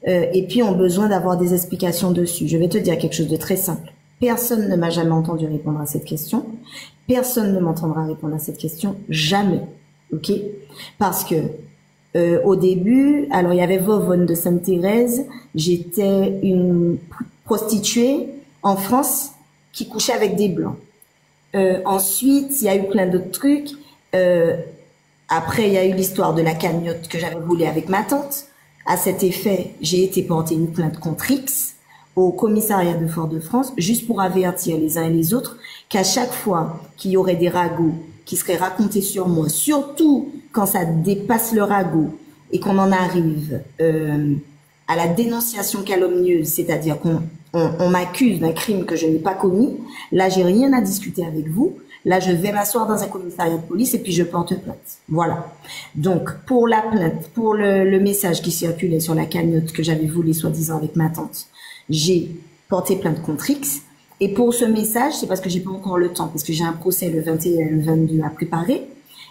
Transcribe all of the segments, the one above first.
et puis ont besoin d'avoir des explications dessus. Je vais te dire quelque chose de très simple. Personne ne m'a jamais entendu répondre à cette question. Personne ne m'entendra répondre à cette question. Jamais. OK? Parce que au début, alors il y avait Vovonne de Sainte-Thérèse. J'étais une prostituée en France qui couchait avec des blancs. Ensuite, il y a eu plein d'autres trucs. Après, il y a eu l'histoire de la cagnotte que j'avais volée avec ma tante. À cet effet, j'ai été porter une plainte contre X au commissariat de Fort-de-France, juste pour avertir les uns et les autres qu'à chaque fois qu'il y aurait des ragots qui seraient racontés sur moi, surtout quand ça dépasse le ragot et qu'on en arrive à la dénonciation calomnieuse, c'est-à-dire qu'on m'accuse d'un crime que je n'ai pas commis, là, j'ai rien à discuter avec vous. Là, je vais m'asseoir dans un commissariat de police et puis je porte plainte. Voilà. Donc, pour la plainte, pour le message qui circulait sur la cagnotte que j'avais volé soi-disant avec ma tante, j'ai porté plainte contre X. Et pour ce message, c'est parce que j'ai pas encore le temps, parce que j'ai un procès le 21 et le 22 à préparer,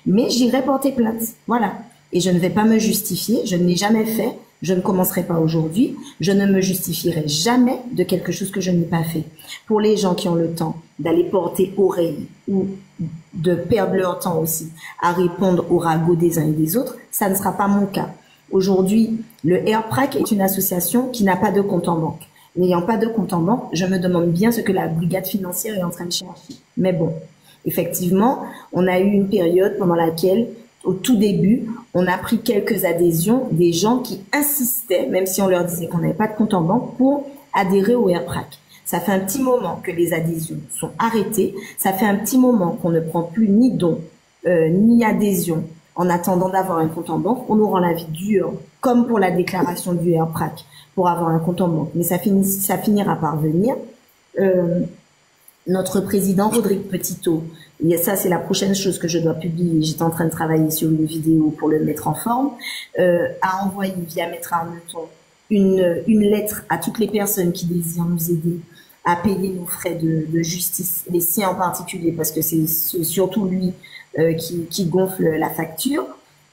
mais j'irai porter plainte. Voilà. Et je ne vais pas me justifier, je ne l'ai jamais fait, je ne commencerai pas aujourd'hui, je ne me justifierai jamais de quelque chose que je n'ai pas fait. Pour les gens qui ont le temps d'aller porter oreille ou de perdre leur temps aussi à répondre aux ragots des uns et des autres, ça ne sera pas mon cas. Aujourd'hui, le AirPrac est une association qui n'a pas de compte en banque. N'ayant pas de compte en banque, je me demande bien ce que la brigade financière est en train de chercher. Mais bon, effectivement, on a eu une période pendant laquelle, au tout début, on a pris quelques adhésions des gens qui insistaient, même si on leur disait qu'on n'avait pas de compte en banque, pour adhérer au AirPrac. Ça fait un petit moment que les adhésions sont arrêtées. Ça fait un petit moment qu'on ne prend plus ni dons, ni adhésion en attendant d'avoir un compte en banque. On nous rend la vie dure, comme pour la déclaration du AirPrac, pour avoir un compte en banque. Mais ça finira par venir. Notre président, Rodrigue Petitot, et ça c'est la prochaine chose que je dois publier, j'étais en train de travailler sur une vidéo pour le mettre en forme, a envoyé via Maître Arneton une lettre à toutes les personnes qui désirent nous aider à payer nos frais de justice, les siens en particulier, parce que c'est surtout lui qui gonfle la facture.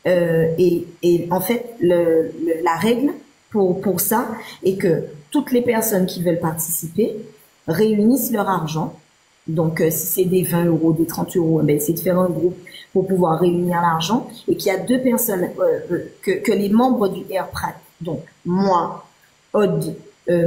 Et en fait, la règle pour ça est que toutes les personnes qui veulent participer réunissent leur argent. Donc, si c'est des 20 euros, des 30 euros, ben, c'est de faire un groupe pour pouvoir réunir l'argent et qu'il y a deux personnes, que les membres du AirPrac, donc moi, Aude,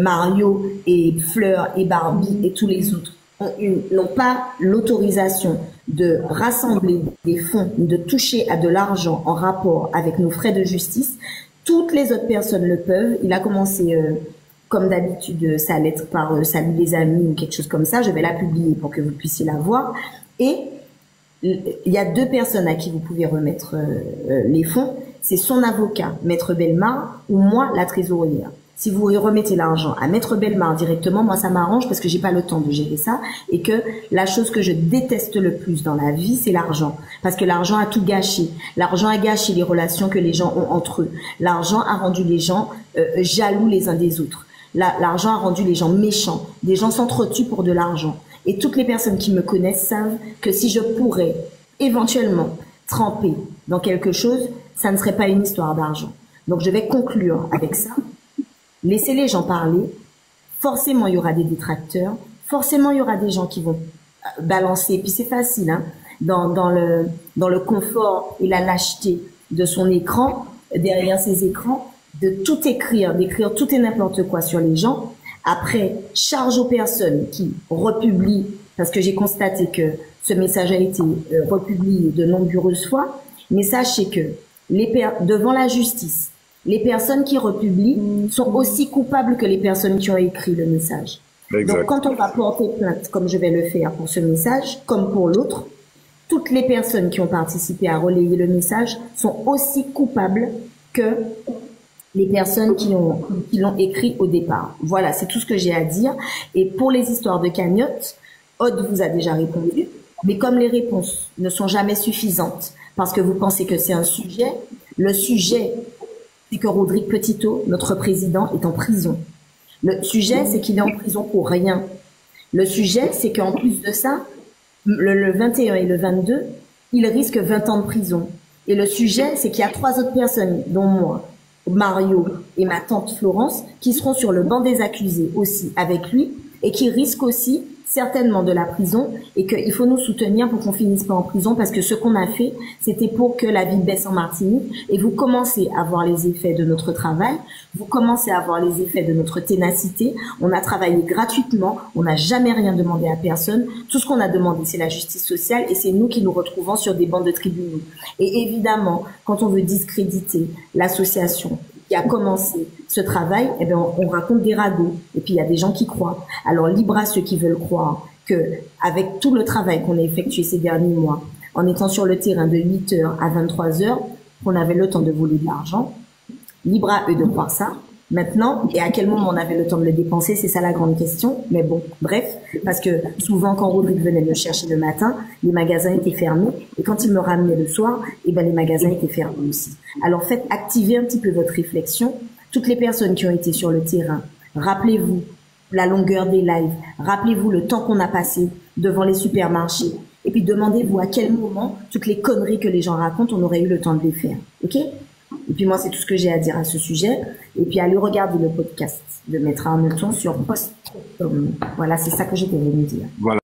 Mario et Fleur et Barbie et tous les autres, n'ont pas l'autorisation de rassembler des fonds, de toucher à de l'argent en rapport avec nos frais de justice. Toutes les autres personnes le peuvent. Il a commencé... comme d'habitude, sa lettre par Salut les amis ou quelque chose comme ça. Je vais la publier pour que vous puissiez la voir. Et il y a deux personnes à qui vous pouvez remettre les fonds. C'est son avocat, Maître Bellemare, ou moi, la trésorière. Si vous remettez l'argent à Maître Bellemare directement, moi ça m'arrange parce que j'ai pas le temps de gérer ça et que la chose que je déteste le plus dans la vie, c'est l'argent. Parce que l'argent a tout gâché. L'argent a gâché les relations que les gens ont entre eux. L'argent a rendu les gens jaloux les uns des autres. L'argent a rendu les gens méchants. Des gens s'entretuent pour de l'argent. Et toutes les personnes qui me connaissent savent que si je pourrais éventuellement tremper dans quelque chose, ça ne serait pas une histoire d'argent. Donc je vais conclure avec ça. Laissez les gens parler. Forcément, il y aura des détracteurs. Forcément, il y aura des gens qui vont balancer. Et puis c'est facile, hein, dans le confort et la lâcheté de son écran, derrière ses écrans, de tout écrire, d'écrire tout et n'importe quoi sur les gens. Après, charge aux personnes qui republient, parce que j'ai constaté que ce message a été republié de nombreuses fois, mais sachez que devant la justice, les personnes qui republient sont aussi coupables que les personnes qui ont écrit le message. Exact. Donc quand on va porter plainte, comme je vais le faire pour ce message, comme pour l'autre, toutes les personnes qui ont participé à relayer le message sont aussi coupables que les personnes qui l'ont écrit au départ. Voilà, c'est tout ce que j'ai à dire. Et pour les histoires de cagnotte, Aude vous a déjà répondu, mais comme les réponses ne sont jamais suffisantes, parce que vous pensez que c'est un sujet, le sujet, c'est que Rodrigue Petitot, notre président, est en prison. Le sujet, c'est qu'il est en prison pour rien. Le sujet, c'est qu'en plus de ça, le 21 et le 22, il risque 20 ans de prison. Et le sujet, c'est qu'il y a 3 autres personnes, dont moi, Mario et ma tante Florence qui seront sur le banc des accusés aussi avec lui et qui risquent aussi certainement de la prison et qu'il faut nous soutenir pour qu'on finisse pas en prison parce que ce qu'on a fait, c'était pour que la vie baisse en Martinique et vous commencez à voir les effets de notre travail, vous commencez à voir les effets de notre ténacité. On a travaillé gratuitement, on n'a jamais rien demandé à personne. Tout ce qu'on a demandé, c'est la justice sociale et c'est nous qui nous retrouvons sur des bancs de tribunaux. Et évidemment, quand on veut discréditer l'association qui a commencé ce travail, eh bien, on raconte des ragots. Et puis, il y a des gens qui croient. Alors, libre à ceux qui veulent croire que, avec tout le travail qu'on a effectué ces derniers mois, en étant sur le terrain de 8h à 23h, qu'on avait le temps de voler de l'argent, libre à eux de croire ça. Maintenant, et à quel moment on avait le temps de le dépenser, c'est ça la grande question. Mais bon, bref, parce que souvent quand Rodrigue venait me chercher le matin, les magasins étaient fermés. Et quand il me ramenait le soir, eh ben les magasins étaient fermés aussi. Alors faites activer un petit peu votre réflexion. Toutes les personnes qui ont été sur le terrain, rappelez-vous la longueur des lives, rappelez-vous le temps qu'on a passé devant les supermarchés. Et puis demandez-vous à quel moment toutes les conneries que les gens racontent, on aurait eu le temps de les faire. Ok ? Et puis moi, c'est tout ce que j'ai à dire à ce sujet. Et puis allez regarder le podcast de Maître Arnoton sur Post. Voilà, c'est ça que j'étais venue dire. Voilà.